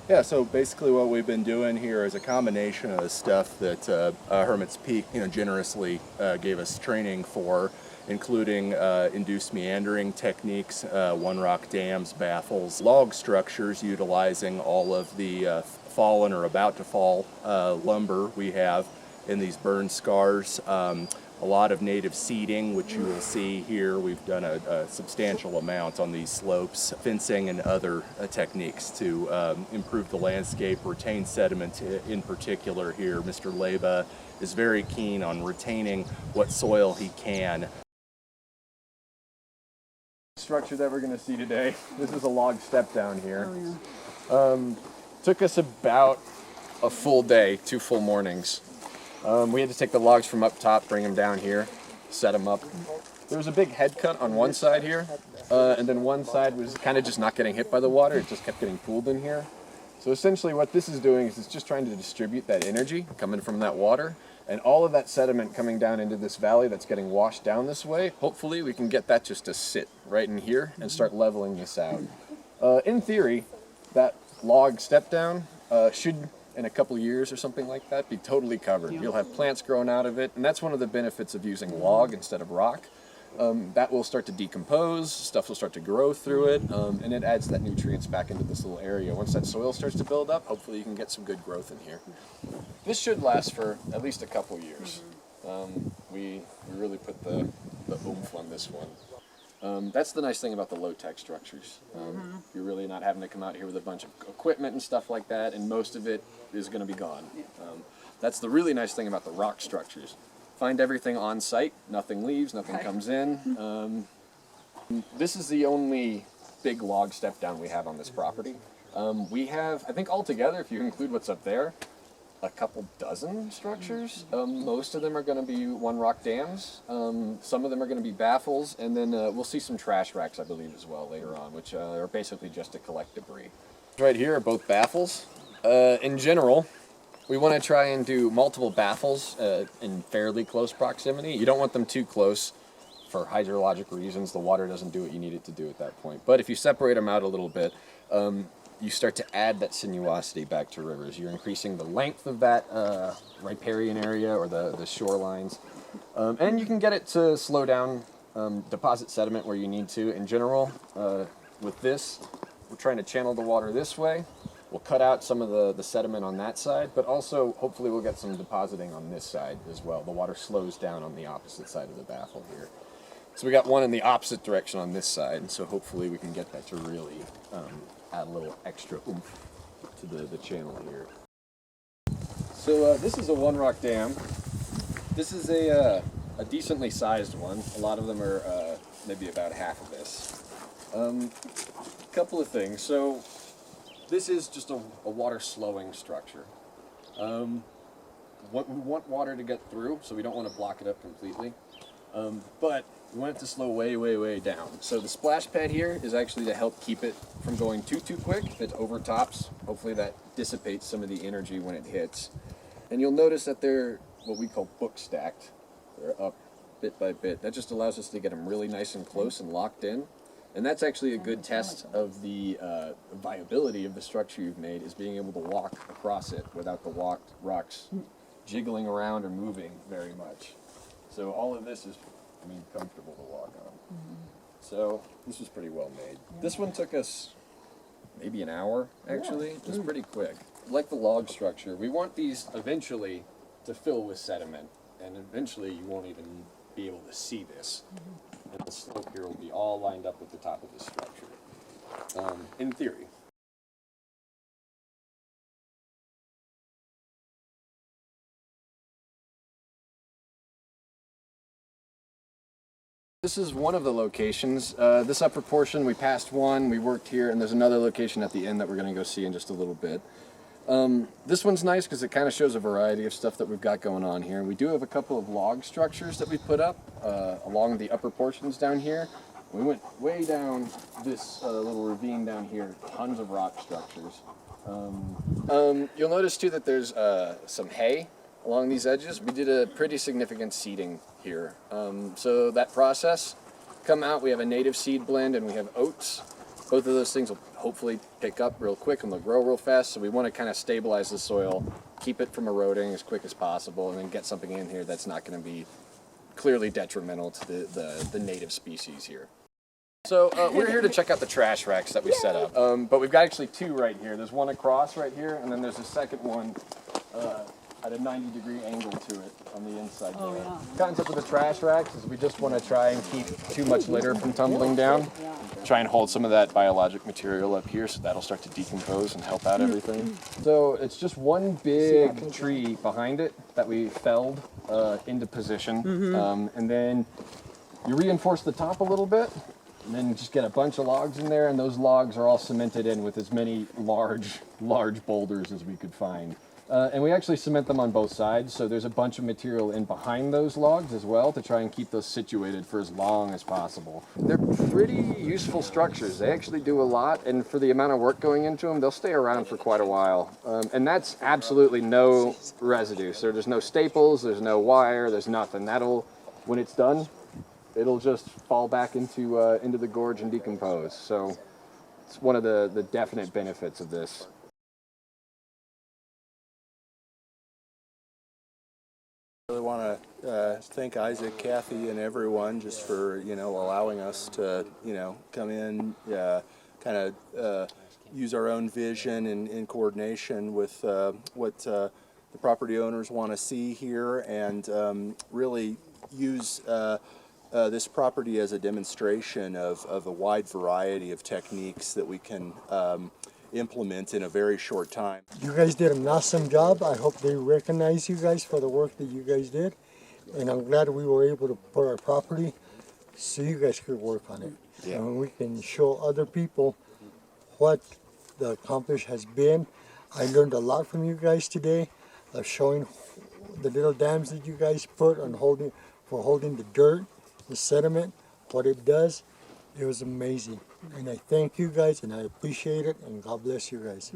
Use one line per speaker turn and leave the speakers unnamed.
Yeah, so basically what we've been doing here is a combination of the stuff that Hermit's Peak, generously gave us training for, including induced meandering techniques, one rock dams, baffles, log structures, utilizing all of the fallen or about to fall lumber we have in these burn scars. A lot of native seeding, which you will see here. We've done a substantial amount on these slopes, fencing and other techniques to improve the landscape, retain sediment in particular here. Mr. Leyba is very keen on retaining what soil he can.
Structure that we're going to see today. This is a log step down here.
Oh, yeah.
Took us about a full day, 2 full mornings. We had to take the logs from up top, bring them down here, set them up. There was a big head cut on one side here, and then one side was kind of just not getting hit by the water. It just kept getting pooled in here. So essentially what this is doing is it's just trying to distribute that energy coming from that water, and all of that sediment coming down into this valley that's getting washed down this way. Hopefully we can get that just to sit right in here and start leveling this out. In theory, that log step down should, in a couple years or something like that, be totally covered. You'll have plants growing out of it, and that's one of the benefits of using log instead of rock. That will start to decompose, stuff will start to grow through it, and it adds that nutrients back into this little area. Once that soil starts to build up, hopefully you can get some good growth in here. This should last for at least a couple years. We really put the oomph on this one. That's the nice thing about the low-tech structures. You're really not having to come out here with a bunch of equipment and stuff like that, and most of it is going to be gone. That's the really nice thing about the rock structures. Find everything on site, nothing leaves, nothing comes in. This is the only big log step down we have on this property. We have, I think altogether, if you include what's up there, a couple dozen structures. Most of them are going to be one rock dams. Some of them are going to be baffles, and then we'll see some trash racks, I believe, as well later on, which are basically just to collect debris. Right here are both baffles. In general, we want to try and do multiple baffles in fairly close proximity. You don't want them too close for hydrologic reasons. The water doesn't do what you need it to do at that point. But if you separate them out a little bit, you start to add that sinuosity back to rivers. You're increasing the length of that riparian area or the shorelines. And you can get it to slow down, deposit sediment where you need to. In general, with this, we're trying to channel the water this way. We'll cut out some of the sediment on that side, but also hopefully we'll get some depositing on this side as well. The water slows down on the opposite side of the baffle here. So we got one in the opposite direction on this side, and so hopefully we can get that to really add a little extra oomph to the channel here. So this is a one rock dam. This is a decently sized one. A lot of them are maybe about half of this. A couple of things. So this is just a water slowing structure. We want water to get through, so we don't want to block it up completely. But we want it to slow way, way, way down. So the splash pad here is actually to help keep it from going too quick. If it overtops, hopefully that dissipates some of the energy when it hits. And you'll notice that they're what we call book stacked. They're up bit by bit. That just allows us to get them really nice and close and locked in. And that's actually a good test of the viability of the structure you've made, is being able to walk across it without the rocks jiggling around or moving very much. So all of this is, comfortable to walk on. So this was pretty well made. This one took us maybe an hour, actually. It was pretty quick. Like the log structure, we want these eventually to fill with sediment, and eventually you won't even be able to see this. And the slope here will be all lined up with the top of the structure, in theory. This is one of the locations. This upper portion, we passed one, we worked here, and there's another location at the end that we're going to go see in just a little bit. This one's nice because it kind of shows a variety of stuff that we've got going on here. We do have a couple of log structures that we put up along the upper portions down here. We went way down this little ravine down here, tons of rock structures. You'll notice too that there's some hay along these edges. We did a pretty significant seeding here. So that process, come out, we have a native seed blend and we have oats. Both of those things will hopefully pick up real quick and they'll grow real fast. So we want to kind of stabilize the soil, keep it from eroding as quick as possible, and then get something in here that's not going to be clearly detrimental to the native species here. So we're here to check out the trash racks that we set up. But we've got actually two right here. There's one across right here, and then there's a second one at a 90-degree angle to it on the inside there. The concept of the trash racks is we just want to try and keep too much litter from tumbling down. Try and hold some of that biologic material up here so that'll start to decompose and help out everything. So it's just one big tree behind it that we felled into position. And then you reinforce the top a little bit, and then just get a bunch of logs in there, and those logs are all cemented in with as many large boulders as we could find. And we actually cement them on both sides, so there's a bunch of material in behind those logs as well to try and keep those situated for as long as possible. They're pretty useful structures. They actually do a lot, and for the amount of work going into them, they'll stay around for quite a while. And that's absolutely no residue. So there's no staples, there's no wire, there's nothing. When it's done, it'll just fall back into the gorge and decompose. So it's one of the definite benefits of this.
I really want to thank Isaac, Kathy, and everyone just for allowing us to come in, kind of use our own vision in coordination with what the property owners want to see here, and really use this property as a demonstration of a wide variety of techniques that we can implement in a very short time.
You guys did an awesome job. I hope they recognize you guys for the work that you guys did. And I'm glad we were able to put our property so you guys could work on it.
Yeah.
And we can show other people what the accomplishment has been. I learned a lot from you guys today of showing the little dams that you guys put on holding the dirt, the sediment, what it does. It was amazing. And I thank you guys, and I appreciate it, and God bless you guys.